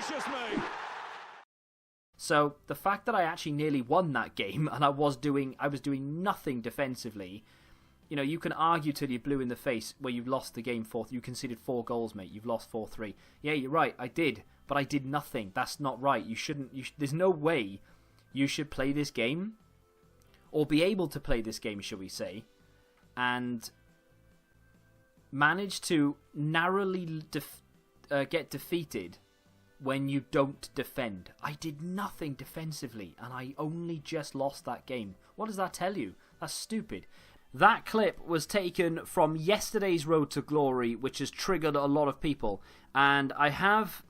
gracious me! So the fact that I actually nearly won that game and I was doing nothing defensively, you know, you can argue till you're blue in the face where you've lost the game you conceded 4 goals, mate. You've lost 4-3. Yeah, you're right. I did, but I did nothing. That's not right. You shouldn't. There's no way you should play this game or be able to play this game, shall we say, and manage to narrowly get defeated when you don't defend. I did nothing defensively, and I only just lost that game. What does that tell you? That's stupid. That clip was taken from yesterday's Road to Glory, which has triggered a lot of people, and I have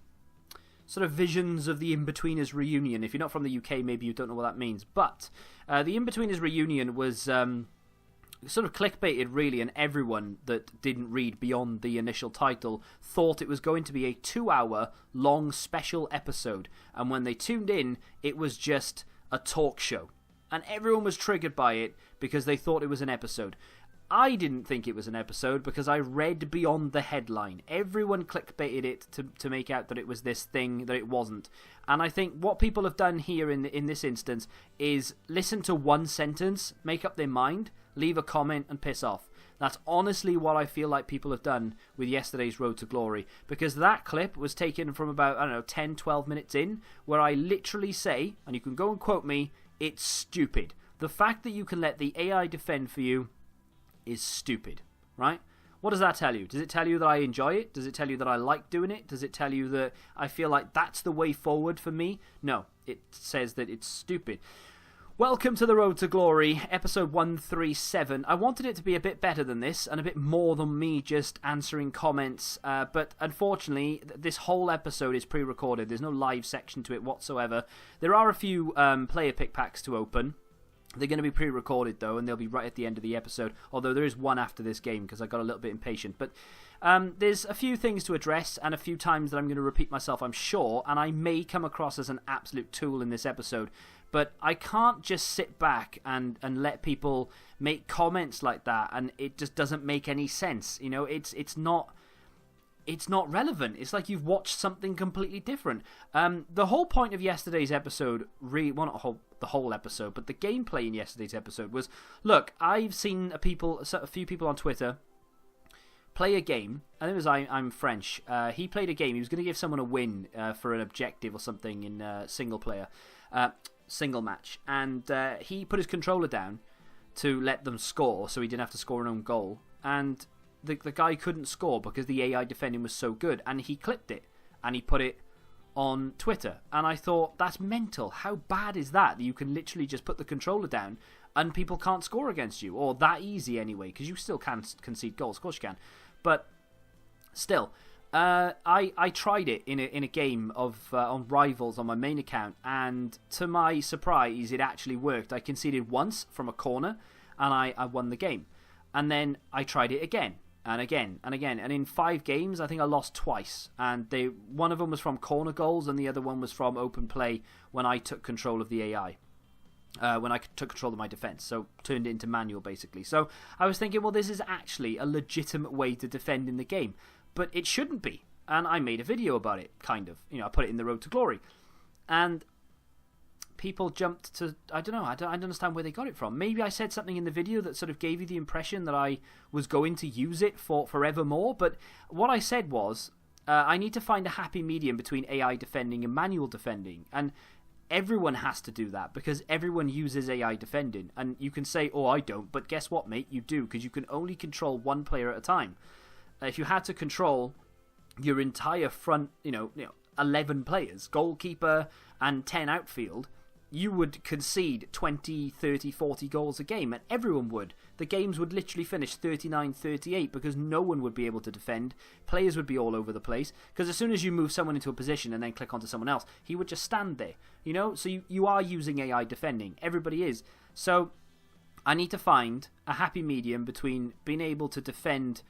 sort of visions of the In-Betweeners reunion. If you're not from the UK, maybe you don't know what that means, but the In-Betweeners reunion was sort of clickbaited, really, and everyone that didn't read beyond the initial title thought it was going to be a 2-hour long special episode, and when they tuned in, it was just a talk show, and everyone was triggered by it because they thought it was an episode. I didn't think it was an episode because I read beyond the headline. Everyone clickbaited it to make out that it was this thing that it wasn't. And I think what people have done here in this instance is listen to one sentence, make up their mind, leave a comment and piss off. That's honestly what I feel like people have done with yesterday's Road to Glory. Because that clip was taken from about, I don't know, 10, 12 minutes in, where I literally say, and you can go and quote me, it's stupid. The fact that you can let the AI defend for you is stupid, right? What does that tell you? Does it tell you that I enjoy it? Does it tell you that I like doing it? Does it tell you that I feel like that's the way forward for me? No, it says that it's stupid. Welcome to the Road to Glory, episode 137. I wanted it to be a bit better than this, and a bit more than me just answering comments, but unfortunately, this whole episode is pre-recorded. There's no live section to it whatsoever. There are a few player pick packs to open. They're going to be pre-recorded, though, and they'll be right at the end of the episode, although there is one after this game, because I got a little bit impatient. But there's a few things to address, and a few times that I'm going to repeat myself, I'm sure, and I may come across as an absolute tool in this episode. But I can't just sit back and let people make comments like that, and it just doesn't make any sense. You know, it's not relevant. It's like you've watched something completely different. The whole point of yesterday's episode, well, not the whole episode, but the gameplay in yesterday's episode was, look, I've seen a few people on Twitter play a game. I think it was I'm French. He played a game. He was going to give someone a win for an objective or something in single match, and he put his controller down to let them score, so he didn't have to score an own goal, and the guy couldn't score because the AI defending was so good, and he clipped it and he put it on Twitter, and I thought, that's mental. How bad is that you can literally just put the controller down and people can't score against you, or that easy anyway, because you still can concede goals, of course you can, but still. I tried it in a game of on Rivals on my main account, and to my surprise, it actually worked. I conceded once from a corner, and I won the game. And then I tried it again, and again, and again. And in 5 games, I think I lost twice. And one of them was from corner goals, and the other one was from open play when I took control of the AI. When I took control of my defence, so turned it into manual, basically. So I was thinking, well, this is actually a legitimate way to defend in the game. But it shouldn't be, and I made a video about it, kind of. You know, I put it in the Road to Glory, and people jumped to, I don't know, I don't understand where they got it from. Maybe I said something in the video that sort of gave you the impression that I was going to use it for forevermore, but what I said was, I need to find a happy medium between AI defending and manual defending, and everyone has to do that, because everyone uses AI defending, and you can say, oh, I don't, but guess what, mate, you do, because you can only control one player at a time. If you had to control your entire front, 11 players, goalkeeper and 10 outfield, you would concede 20, 30, 40 goals a game, and everyone would. The games would literally finish 39-38 because no one would be able to defend. Players would be all over the place, because as soon as you move someone into a position and then click onto someone else, he would just stand there. You know, so you are using AI defending. Everybody is. So I need to find a happy medium between being able to defend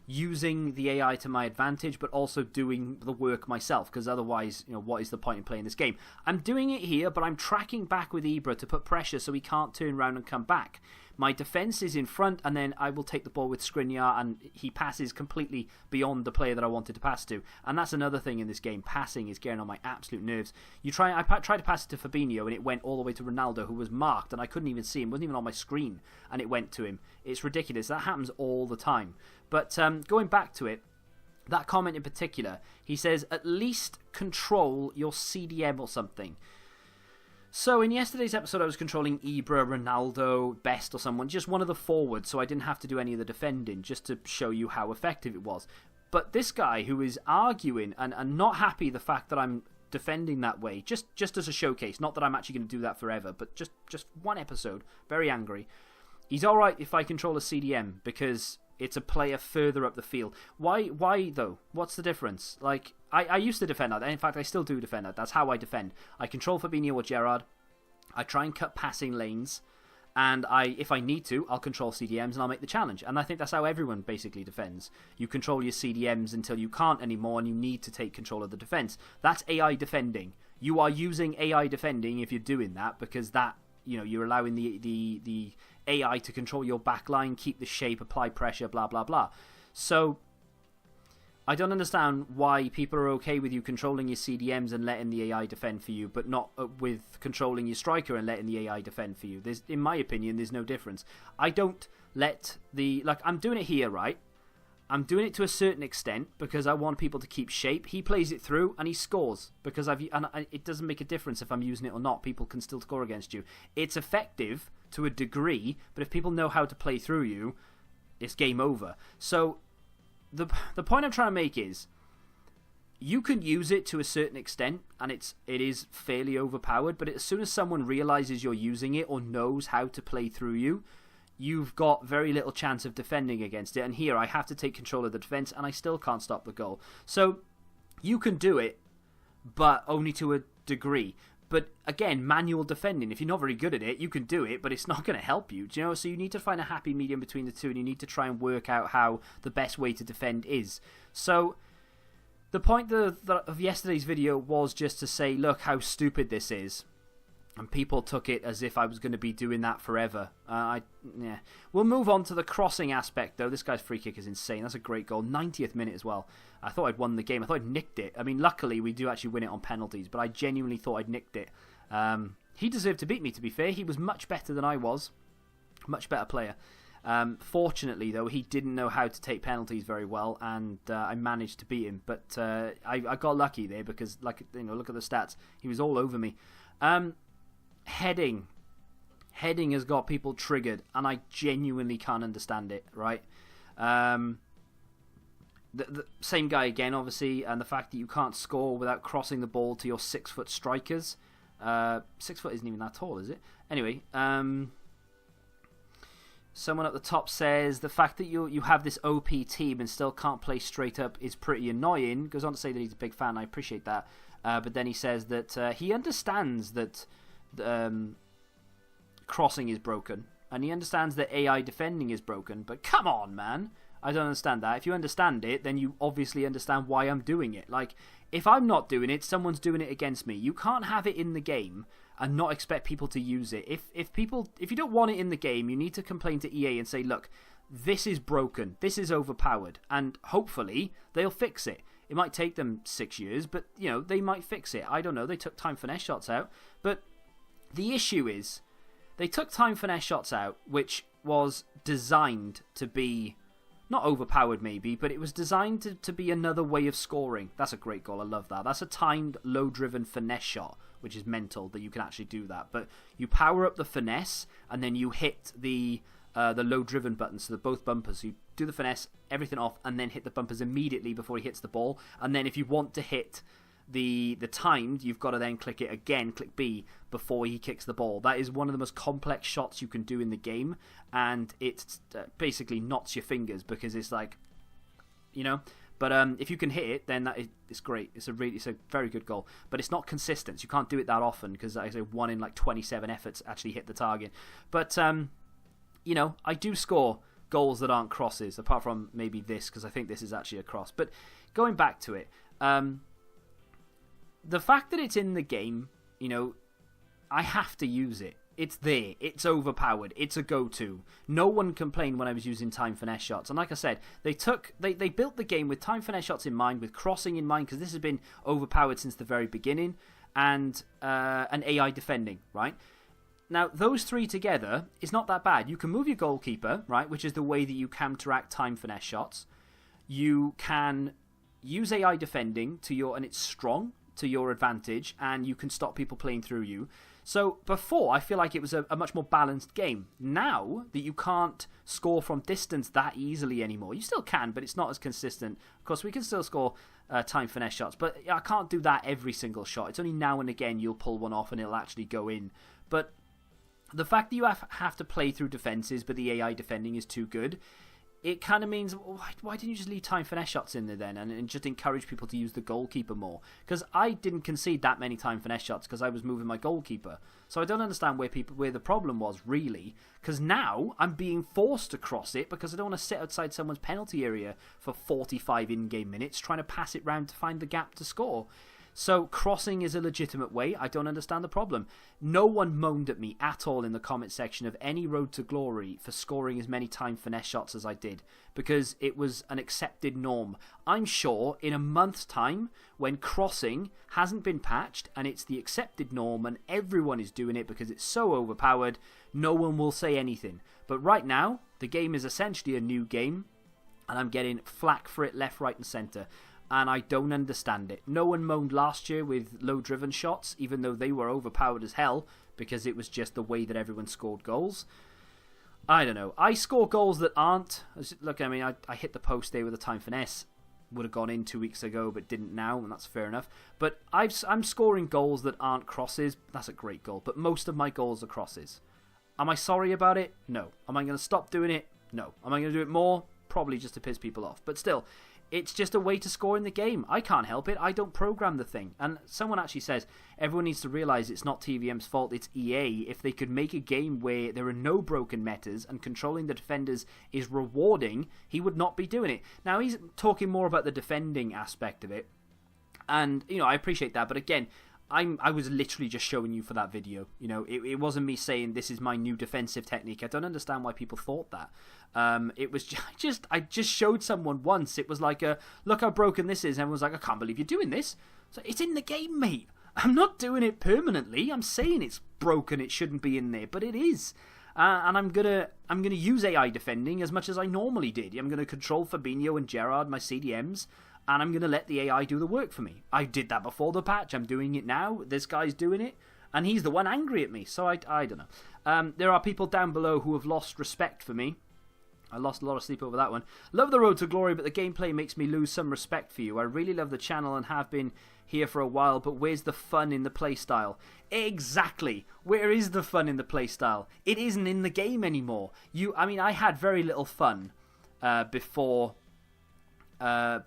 using the AI to my advantage, but also doing the work myself, because otherwise, what is the point in playing this game? I'm doing it here, but I'm tracking back with Ibra to put pressure so he can't turn around and come back. My defence is in front, and then I will take the ball with Skriniar, and he passes completely beyond the player that I wanted to pass to. And that's another thing in this game. Passing is getting on my absolute nerves. I tried to pass it to Fabinho, and it went all the way to Ronaldo, who was marked, and I couldn't even see him. It wasn't even on my screen, and it went to him. It's ridiculous. That happens all the time. But going back to it, that comment in particular, he says, at least control your CDM or something. So in yesterday's episode, I was controlling Ibra, Ronaldo, Best or someone, just one of the forwards, so I didn't have to do any of the defending, just to show you how effective it was. But this guy who is arguing and not happy the fact that I'm defending that way, just as a showcase, not that I'm actually going to do that forever, but just one episode, very angry. He's alright if I control a CDM, because it's a player further up the field. Why though? What's the difference? Like, I used to defend that. In fact, I still do defend that. That's how I defend. I control Fabinho or Gerrard. I try and cut passing lanes. And if I need to, I'll control CDMs and I'll make the challenge. And I think that's how everyone basically defends. You control your CDMs until you can't anymore and you need to take control of the defense. That's AI defending. You are using AI defending if you're doing that, because that, you're allowing the AI to control your back line, keep the shape, apply pressure, blah, blah, blah. So I don't understand why people are okay with you controlling your CDMs and letting the AI defend for you, but not with controlling your striker and letting the AI defend for you. In my opinion, there's no difference. I don't let I'm doing it here, right? I'm doing it to a certain extent because I want people to keep shape. He plays it through and he scores because it doesn't make a difference if I'm using it or not. People can still score against you. It's effective to a degree, but if people know how to play through you, it's game over. So the point I'm trying to make is, you can use it to a certain extent and it is fairly overpowered, but as soon as someone realizes you're using it or knows how to play through you, you've got very little chance of defending against it. And here I have to take control of the defense and I still can't stop the goal. So you can do it, but only to a degree. But again, manual defending, if you're not very good at it, you can do it, but it's not going to help you. Do you know? So you need to find a happy medium between the two, and you need to try and work out how the best way to defend is. So the point of yesterday's video was just to say, look how stupid this is. And people took it as if I was going to be doing that forever. Yeah. We'll move on to the crossing aspect, though. This guy's free kick is insane. That's a great goal. 90th minute as well. I thought I'd won the game. I thought I'd nicked it. I mean, luckily, we do actually win it on penalties, but I genuinely thought I'd nicked it. He deserved to beat me, to be fair. He was much better than I was. Much better player. Fortunately, though, he didn't know how to take penalties very well, and I managed to beat him. But I got lucky there because, look at the stats. He was all over me. Heading has got people triggered, and I genuinely can't understand it, right? The same guy again, obviously, and the fact that you can't score without crossing the ball to your 6-foot strikers. 6 foot isn't even that tall, is it? Anyway, someone at the top says the fact that you have this OP team and still can't play straight up is pretty annoying. Goes on to say that he's a big fan. I appreciate that. But then he says that he understands that crossing is broken, and he understands that AI defending is broken, but come on, man, I don't understand that. If you understand it, then you obviously understand why I'm doing it. Like, if I'm not doing it, someone's doing it against me. You can't have it in the game and not expect people to use it. If you don't want it in the game, you need to complain to EA and say, look, this is broken, this is overpowered, and hopefully they'll fix it. It might take them 6 years, but they might fix it. I don't know, they took time finesse shots out, but the issue is, they took time finesse shots out, which was designed to be, not overpowered maybe, but it was designed to be another way of scoring. That's a great goal, I love that. That's a timed, low-driven finesse shot, which is mental that you can actually do that. But you power up the finesse, and then you hit the low-driven button, so both bumpers. So you do the finesse, everything off, and then hit the bumpers immediately before he hits the ball. And then if you want to hit the timed, you've got to then click it again, click B, before he kicks the ball. That is one of the most complex shots you can do in the game, and it basically knots your fingers because it's like, but if you can hit it, then it's great. It's a very good goal, but it's not consistent. You can't do it that often because, like I say, 1 in 27 efforts actually hit the target. But I do score goals that aren't crosses, apart from maybe this, because I think this is actually a cross. But going back to it, the fact that it's in the game, you know, I have to use it. It's there. It's overpowered. It's a go-to. No one complained when I was using time finesse shots. And like I said, they built the game with time finesse shots in mind, with crossing in mind, because this has been overpowered since the very beginning, and an AI defending, right? Now, those three together is not that bad. You can move your goalkeeper, right, which is the way that you counteract time finesse shots. You can use AI defending and it's strong to your advantage, and you can stop people playing through you. So before, I feel like it was a much more balanced game. Now that you can't score from distance that easily anymore, you still can, but it's not as consistent. Of course, we can still score time finesse shots, but I can't do that every single shot. It's only now and again you'll pull one off and it'll actually go in. But the fact that you have to play through defenses, but the AI defending is too good, it kind of means, why didn't you just leave time finesse shots in there then and just encourage people to use the goalkeeper more? Because I didn't concede that many time finesse shots because I was moving my goalkeeper. So I don't understand where the problem was, really. Because now I'm being forced to cross it because I don't want to sit outside someone's penalty area for 45 in-game minutes trying to pass it round to find the gap to score. So crossing is a legitimate way. I don't understand the problem. No one moaned at me at all in the comment section of any Road to Glory for scoring as many time finesse shots as I did, because it was an accepted norm. I'm sure in a month's time, when crossing hasn't been patched and it's the accepted norm and everyone is doing it because it's so overpowered, no one will say anything. But right now, the game is essentially a new game, and I'm getting flack for it left, right and centre. And I don't understand it. No one moaned last year with low-driven shots, even though they were overpowered as hell, because it was just the way that everyone scored goals. I don't know. I score goals that aren't... Look, I mean, I hit the post there with a time finesse. Would have gone in 2 weeks ago, but didn't now, and that's fair enough. But I'm scoring goals that aren't crosses. That's a great goal, but most of my goals are crosses. Am I sorry about it? No. Am I going to stop doing it? No. Am I going to do it more? Probably just to piss people off. But still... It's just a way to score in the game. I can't help it. I don't program the thing. And someone actually says, everyone needs to realise it's not TVM's fault, it's EA. If they could make a game where there are no broken metas and controlling the defenders is rewarding, he would not be doing it. Now, he's talking more about the defending aspect of it. And, you know, I appreciate that. But again, I was literally just showing you for that video. You know, it wasn't me saying this is my new defensive technique. I don't understand why people thought that. It was I just showed someone once. It was like look how broken this is. Everyone's like, I can't believe you're doing this. So it's in the game, mate. I'm not doing it permanently. I'm saying it's broken. It shouldn't be in there, but it is. And I'm gonna use AI defending as much as I normally did. I'm gonna control Fabinho and Gerrard, my CDMs. And I'm going to let the AI do the work for me. I did that before the patch. I'm doing it now. This guy's doing it. And he's the one angry at me. So I don't know. There are people down below who have lost respect for me. I lost a lot of sleep over that one. Love the Road to Glory, but the gameplay makes me lose some respect for you. I really love the channel and have been here for a while, but where's the fun in the playstyle? Exactly. Where is the fun in the playstyle? It isn't in the game anymore. I had very little fun before the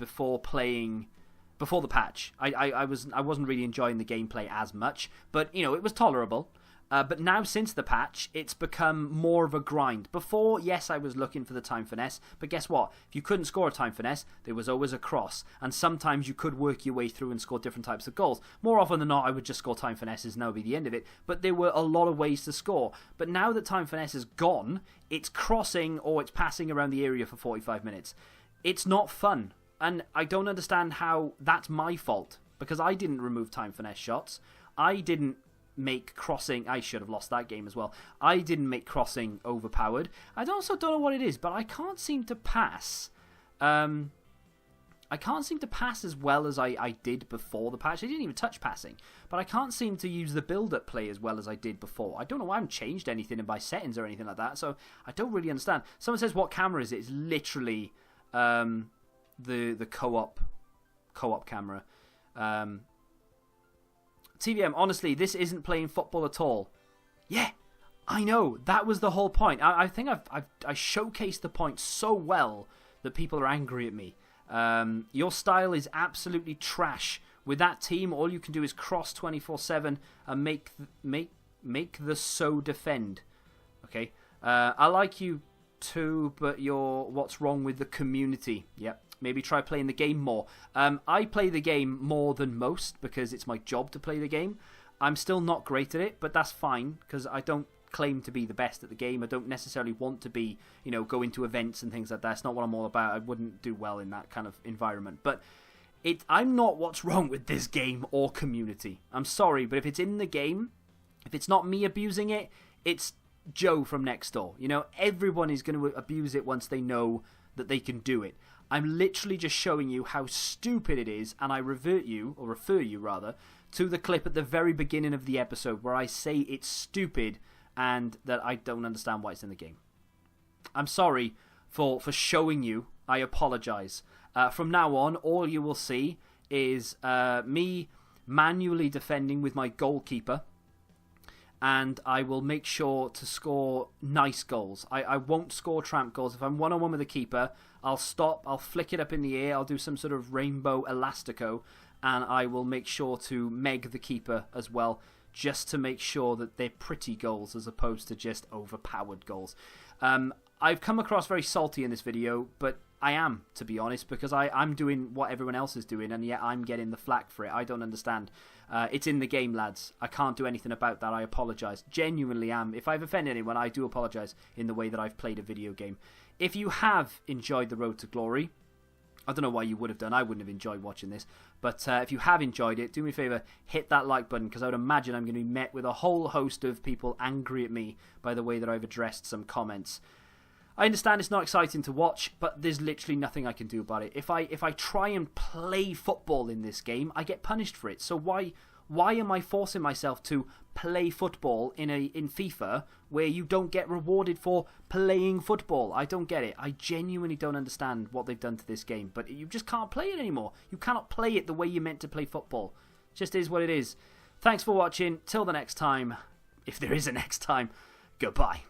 patch. I wasn't really enjoying the gameplay as much, but you know, it was tolerable. But now since the patch, it's become more of a grind. Before, yes, I was looking for the time finesse, but guess what? If you couldn't score a time finesse, there was always a cross, and sometimes you could work your way through and score different types of goals. More often than not, I would just score time finesses and that would be the end of it, but there were a lot of ways to score. But now that time finesse is gone, it's crossing or it's passing around the area for 45 minutes. It's not fun, and I don't understand how that's my fault, because I didn't remove time finesse shots. I didn't make crossing... I should have lost that game as well. I didn't make crossing overpowered. I also don't know what it is, but I can't seem to pass. I can't seem to pass as well as I did before the patch. I didn't even touch passing, but I can't seem to use the build-up play as well as I did before. I don't know why I haven't changed anything in my settings or anything like that, so I don't really understand. Someone says, what camera is it? It's literally... the co-op camera. TVM, honestly, this isn't playing football at all. Yeah, I know. That was the whole point. I think I showcased the point so well that people are angry at me. Your style is absolutely trash. With that team, all you can do is cross 24/7 and make the so defend. Okay, I like you too, but what's wrong with the community? Yep. Maybe try playing the game more. I play the game more than most because it's my job to play the game. I'm still not great at it, but that's fine because I don't claim to be the best at the game. I don't necessarily want to be, go into events and things like that. It's not what I'm all about. I wouldn't do well in that kind of environment. But I'm not what's wrong with this game or community. I'm sorry, but if it's in the game, if it's not me abusing it, it's Joe from next door. Everyone is going to abuse it once they know that they can do it. I'm literally just showing you how stupid it is, and I refer you to the clip at the very beginning of the episode where I say it's stupid and that I don't understand why it's in the game. I'm sorry for showing you. I apologise. From now on, all you will see is me manually defending with my goalkeeper, and I will make sure to score nice goals. I won't score tramp goals. If I'm one-on-one with a keeper, I'll stop, I'll flick it up in the air, I'll do some sort of rainbow elastico, and I will make sure to meg the keeper as well, just to make sure that they're pretty goals as opposed to just overpowered goals. I've come across very salty in this video, but I am, to be honest, because I'm doing what everyone else is doing, and yet I'm getting the flack for it. I don't understand. It's in the game, lads. I can't do anything about that. I apologise. Genuinely am. If I've offended anyone, I do apologise in the way that I've played a video game. If you have enjoyed The Road to Glory, I don't know why you would have done. I wouldn't have enjoyed watching this. But if you have enjoyed it, do me a favour, hit that like button, because I would imagine I'm going to be met with a whole host of people angry at me by the way that I've addressed some comments. I understand it's not exciting to watch, but there's literally nothing I can do about it. If I try and play football in this game, I get punished for it. So why am I forcing myself to play football in FIFA where you don't get rewarded for playing football? I don't get it. I genuinely don't understand what they've done to this game, but you just can't play it anymore. You cannot play it the way you're meant to play football. It just is what it is. Thanks for watching. Till the next time, if there is a next time, goodbye.